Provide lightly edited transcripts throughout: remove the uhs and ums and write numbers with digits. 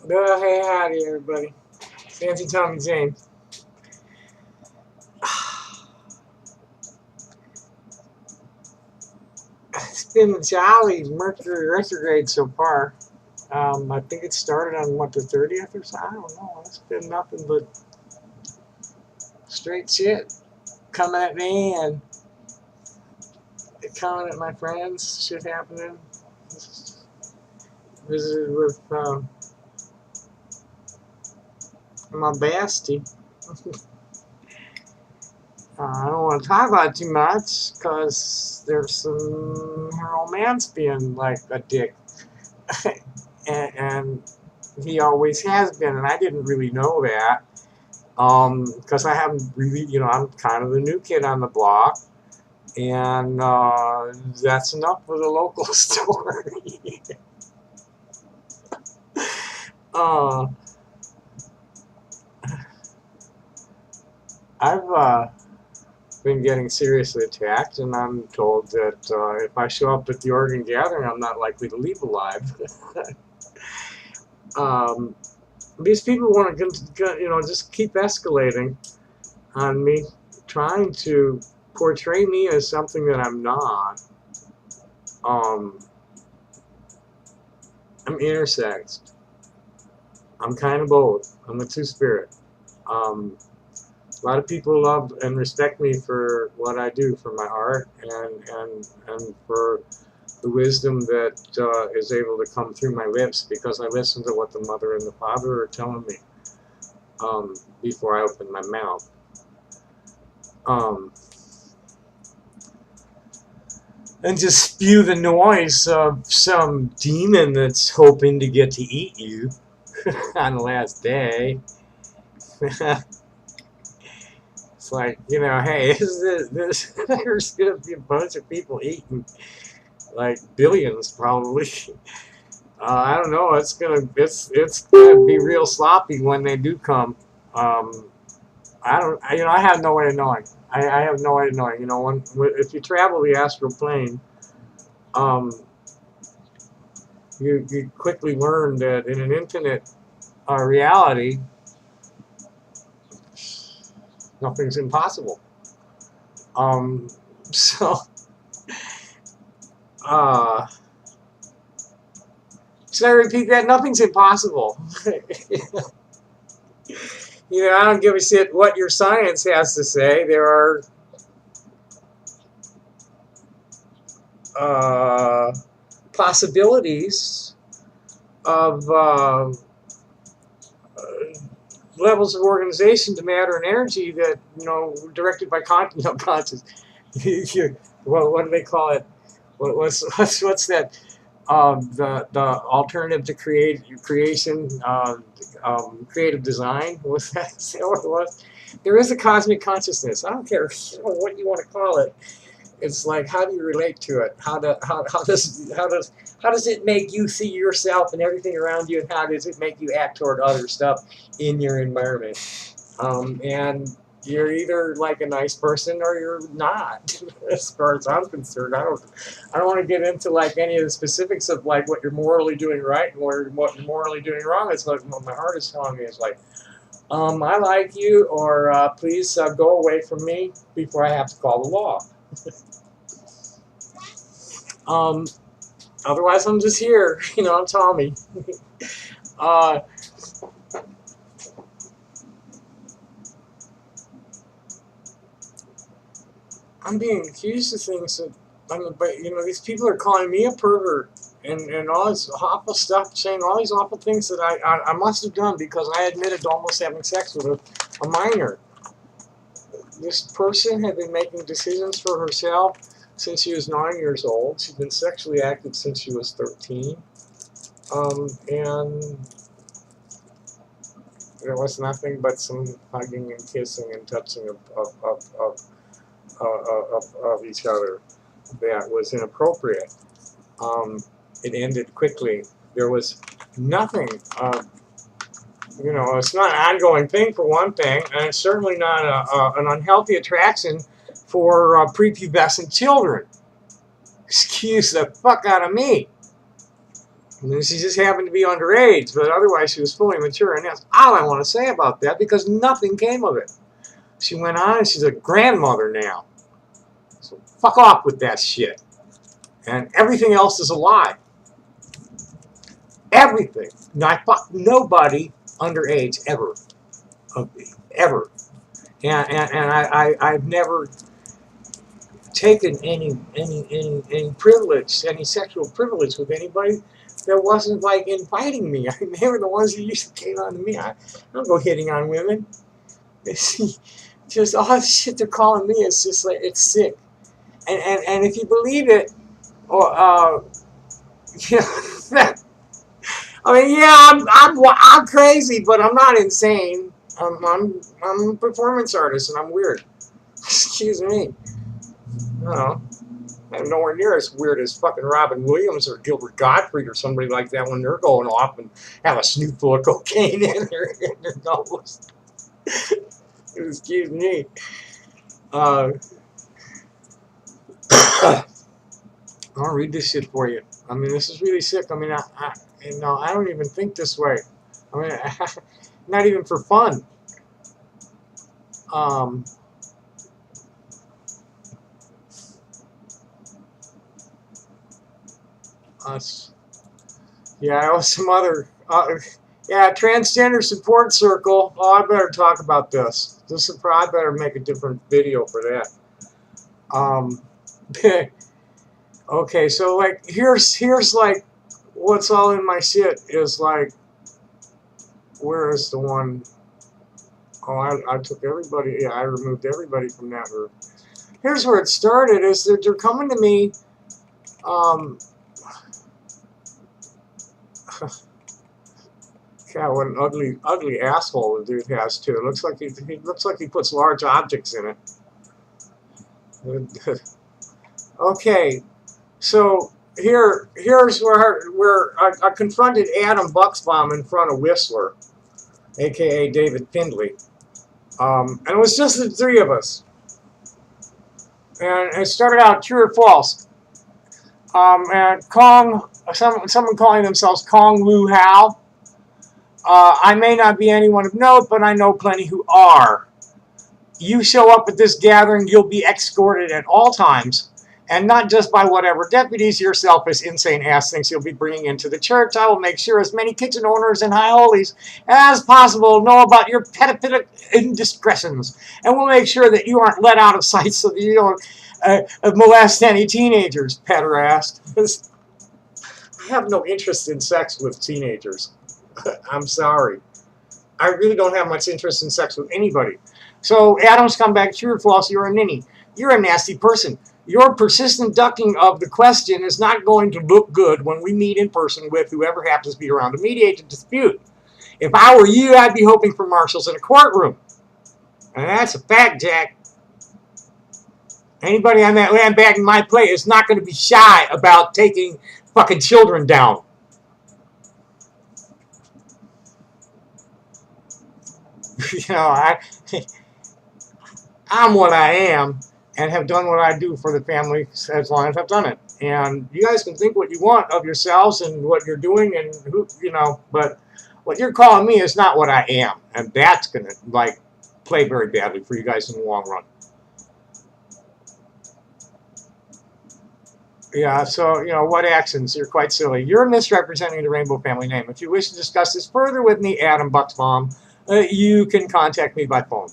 Well, hey, howdy, everybody. Fancy Tommy James. It's been a jolly Mercury retrograde so far. I think it started on what, the 30th or so. I don't know. It's been nothing but straight shit coming at me and coming at my friends. Shit happening. Visited with my bestie. I don't want to talk about it too much because there's some romance being like a dick. and he always has been, and I didn't really know that because I haven't really, I'm kind of the new kid on the block, and that's enough for the local story. uh, I've been getting seriously attacked, and I'm told that if I show up at the Oregon Gathering, I'm not likely to leave alive. um, these people want to, just keep escalating on me, trying to portray me as something that I'm not. Um, I'm intersex. I'm kind of both. I'm a two-spirit. A lot of people love and respect me for what I do, for my art, and for the wisdom that is able to come through my lips because I listen to what the mother and the father are telling me before I open my mouth. Um, and just spew the noise of some demon that's hoping to get to eat you on the last day. It's like, hey, there's gonna be a bunch of people eating, like billions probably. I don't know. It's gonna be real sloppy when they do come. Um, I don't. I have no way of knowing. I have no way of knowing. If you travel the astral plane, um, you quickly learn that in an infinite reality, nothing's impossible. Um, so, uh, should I repeat that? Nothing's impossible. I don't give a shit what your science has to say. There are uh, possibilities of levels of organization to matter and energy that directed by conscious. What do they call it? What's that? The alternative to creation, creative design. What's that? What it was? There is a cosmic consciousness. I don't care what you want to call it. It's like, how do you relate to it? How does it make you see yourself and everything around you, and how does it make you act toward other stuff in your environment? And you're either like a nice person or you're not. As far as I'm concerned, I don't want to get into like any of the specifics of like what you're morally doing right and what you're morally doing wrong. It's like what my heart is telling me is like, I like you, or please go away from me before I have to call the law. Um, Otherwise, I'm just here. I'm Tommy. uh, I'm being accused of things that but these people are calling me a pervert and all this awful stuff, saying all these awful things that I must have done because I admitted to almost having sex with a minor. This person had been making decisions for herself since she was 9 years old. She'd been sexually active since she was 13. And there was nothing but some hugging and kissing and touching of each other that was inappropriate. It ended quickly. There was nothing. It's not an ongoing thing for one thing, and it's certainly not an unhealthy attraction for prepubescent children. Excuse the fuck out of me. And then she just happened to be underage, but otherwise she was fully mature. And that's all I want to say about that, because nothing came of it. She went on and she's a grandmother now. So fuck off with that shit. And everything else is a lie. Everything. Now, I fucked nobody underage ever. Ever. And I've never taken any privilege, any sexual privilege with anybody that wasn't like inviting me. I mean, they were the ones who used to came on to me. I don't go hitting on women. Just all the shit they're calling me is just like, it's sick. And if you believe it, or yeah, I mean, yeah, I'm crazy, but I'm not insane. I'm a performance artist, and I'm weird. Excuse me. No, I'm nowhere near as weird as fucking Robin Williams or Gilbert Gottfried or somebody like that when they're going off and have a snoot full of cocaine in their nose. Excuse me. I'll read this shit for you. I mean, this is really sick. I mean, I don't even think this way. I mean, not even for fun. Yeah, some other. Yeah, transgender support circle. Oh, I better talk about this. I better make a different video for that. Okay, so like here's like what's all in my shit is like, where is the one? Oh, I took everybody. Yeah, I removed everybody from that group. Here's where it started. Is that they're coming to me. God, what an ugly asshole the dude has too. It looks like he looks like he puts large objects in it. Okay, so here's where I confronted Adam Bucksbaum in front of Whistler, aka David Findley, and it was just the three of us. And it started out true or false. And someone calling themselves Kong Wu Hao. I may not be anyone of note, but I know plenty who are. You show up at this gathering, you'll be escorted at all times, and not just by whatever deputies your selfish, insane ass thinks you'll be bringing into the church. I will make sure as many kitchen owners and high holies as possible know about your pedophilic indiscretions, and we'll make sure that you aren't let out of sight so that you don't molest any teenagers, pederast. I have no interest in sex with teenagers. I'm sorry. I really don't have much interest in sex with anybody. So, Adam's come back, true or false, you're a ninny. You're a nasty person. Your persistent ducking of the question is not going to look good when we meet in person with whoever happens to be around to mediate the dispute. If I were you, I'd be hoping for marshals in a courtroom. And that's a fact, Jack. Anybody on that land back in my plate is not going to be shy about taking fucking children down. You know, I'm what I am and have done what I do for the family as long as I've done it. And you guys can think what you want of yourselves and what you're doing and who, you know, but what you're calling me is not what I am. And that's going to, like, play very badly for you guys in the long run. Yeah, so, you know, what actions? You're quite silly. You're misrepresenting the Rainbow family name. If you wish to discuss this further with me, Adam Bucksbaum, you can contact me by phone.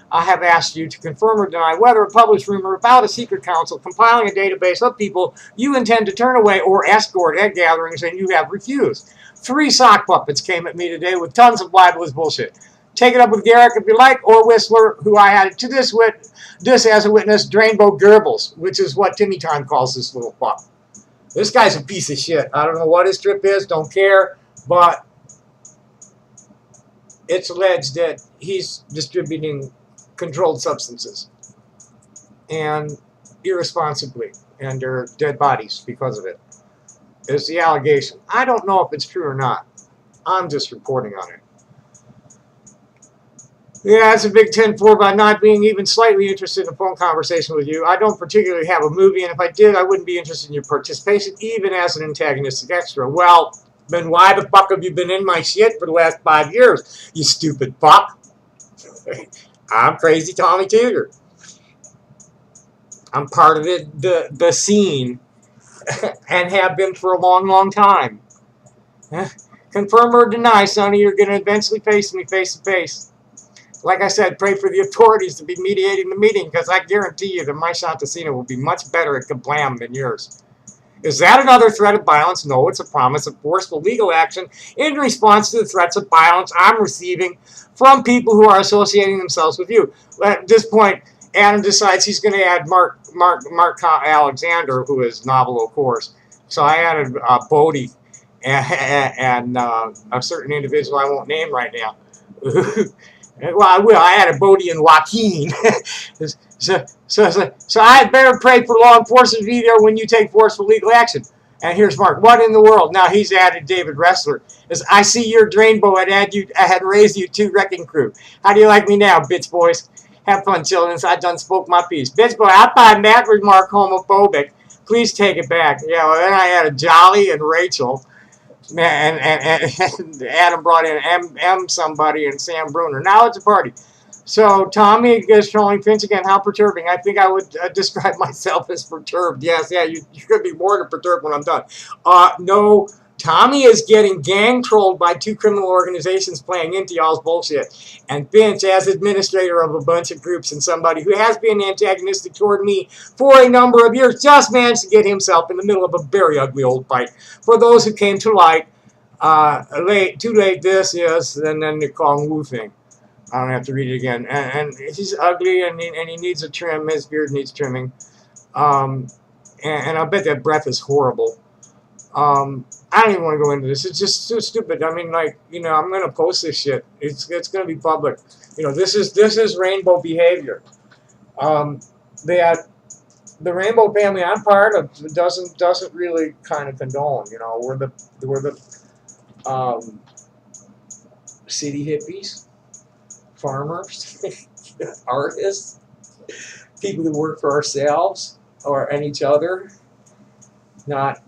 I have asked you to confirm or deny whether a published rumor about a secret council compiling a database of people you intend to turn away or escort at gatherings, and you have refused. 3 sock puppets came at me today with tons of libelous bullshit. Take it up with Garrick if you like, or Whistler, who I added to this as a witness, Drainbow Goebbels, which is what Timmy Time calls this little fuck. This guy's a piece of shit. I don't know what his trip is, don't care, but it's alleged that he's distributing controlled substances and irresponsibly, and there are dead bodies because of it. It's the allegation. I don't know if it's true or not. I'm just reporting on it. Yeah, it's a big 10-4 about not being even slightly interested in a phone conversation with you. I don't particularly have a movie, and if I did, I wouldn't be interested in your participation, even as an antagonistic extra. Well, Then why the fuck have you been in my shit for the last 5 years, you stupid fuck? I'm Crazy Tommy Tudor. I'm part of the scene and have been for a long, long time. Confirm or deny, Sonny, you're going to eventually face me face to face. Like I said, pray for the authorities to be mediating the meeting, because I guarantee you that my Shantasina will be much better at kablam than yours. Is that another threat of violence? No, it's a promise of forceful legal action in response to the threats of violence I'm receiving from people who are associating themselves with you. At this point, Adam decides he's going to add Mark Alexander, who is novel, of course. So I added Bodie and a certain individual I won't name right now. Well, I will. I added Bodie and Joaquin. So I had better pray for law enforcement to be there when you take forceful legal action. And here's Mark. What in the world? Now he's added David Wrestler. As I see your drainbow and I had raised you 2 wrecking crew. How do you like me now, bitch boys? Have fun, children. I done spoke my piece. Bitch boy, I find that remark homophobic. Please take it back. Yeah, well, then I added Jolly and Rachel. And Adam brought in M somebody and Sam Bruner. Now it's a party. So Tommy is trolling Finch again. How perturbing. I think I would describe myself as perturbed. Yes, yeah, you're going to be more than perturbed when I'm done. No, Tommy is getting gang trolled by 2 criminal organizations playing into y'all's bullshit. And Finch, as administrator of a bunch of groups and somebody who has been antagonistic toward me for a number of years, just managed to get himself in the middle of a very ugly old fight. For those who came to light, too late this is, and then the Kong Wu thing. I don't have to read it again. And he's ugly, and he needs a trim. His beard needs trimming. And I bet that breath is horrible. I don't even want to go into this. It's just so stupid. I mean, like, you know, I'm going to post this shit. It's going to be public. You know, this is rainbow behavior. That the rainbow family I'm part of doesn't really kind of condone. You know, we're the city hippies, farmers, artists, people who work for ourselves and each other, not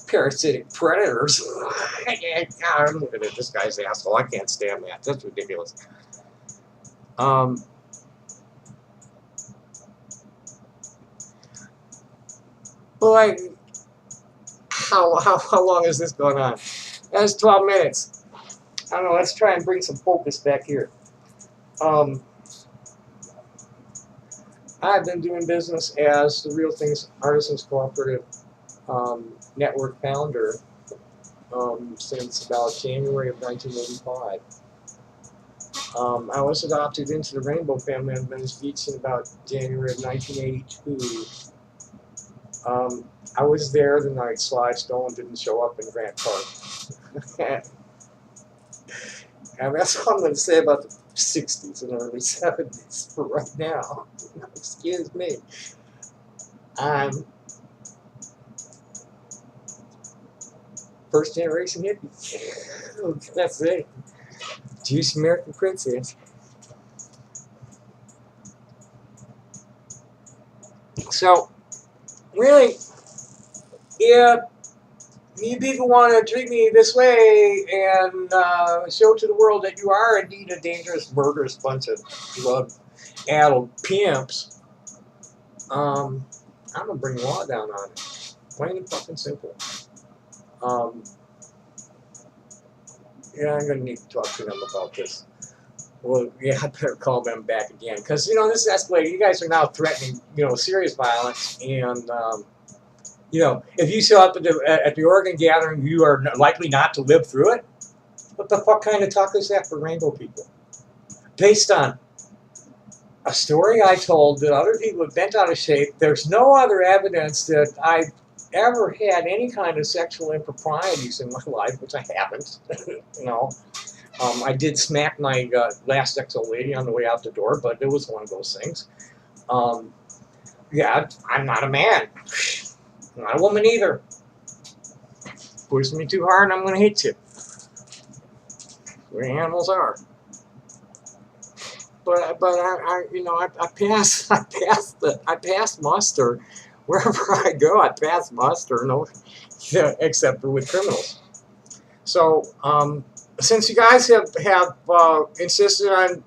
parasitic predators. I'm looking at this guy's asshole. I can't stand that. That's ridiculous. But like, how long has this gone on? That's 12 minutes. I don't know. Let's try and bring some focus back here. I've been doing business as the Real Things Artisans Cooperative network founder since about January of 1985. I was adopted into the Rainbow family on Venice Beach in about January of 1982. I was there the night Sly Stone didn't show up in Grant Park. And that's what I'm going to say about the 60s and early 70s for right now. Excuse me. I'm first generation hippie. That's it. Juice American Princess. So, really, if you people want to treat me this way and show to the world that you are indeed a dangerous, murderous bunch of blood-addled pimps, I'm going to bring law down on it. Plain and fucking simple. Yeah, I'm going to need to talk to them about this. Well, yeah, I better call them back again. Because, you know, this is escalating. You guys are now threatening, you know, serious violence. And, you know, if you show up at the Oregon gathering, you are likely not to live through it. What the fuck kind of talk is that for rainbow people? Based on a story I told that other people have bent out of shape, there's no other evidence that I've ever had any kind of sexual improprieties in my life, which I haven't. You know, I did smack my last ex-old lady on the way out the door, but it was one of those things. Yeah, I'm not a man. I'm not a woman either. Push me too hard, I'm going to hit you. Where animals are. But I you know, I passed muster Wherever I go, I pass muster, no, except for with criminals. So, since you guys have insisted on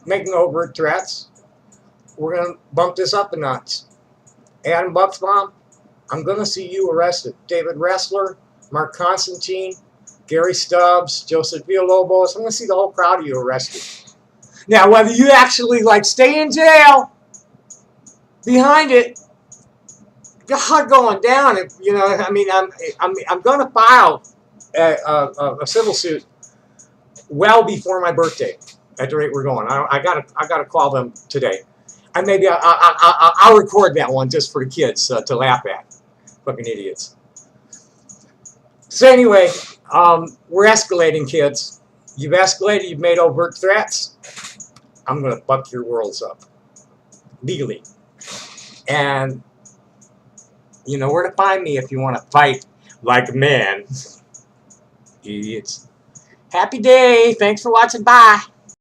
making overt threats, we're going to bump this up a notch. Adam Bucksbaum, I'm going to see you arrested. David Ressler, Mark Constantine, Gary Stubbs, Joseph Villalobos, I'm going to see the whole crowd of you arrested. Now, whether you actually stay in jail behind it, God, going down. I mean, I'm going to file a civil suit well before my birthday. At the rate we're going, I gotta call them today. And maybe I'll record that one just for the kids to laugh at. Fucking idiots. So anyway, we're escalating, kids. You've escalated. You've made overt threats. I'm gonna fuck your worlds up legally. And you know where to find me if you want to fight like a man. Idiots. Happy day. Thanks for watching. Bye.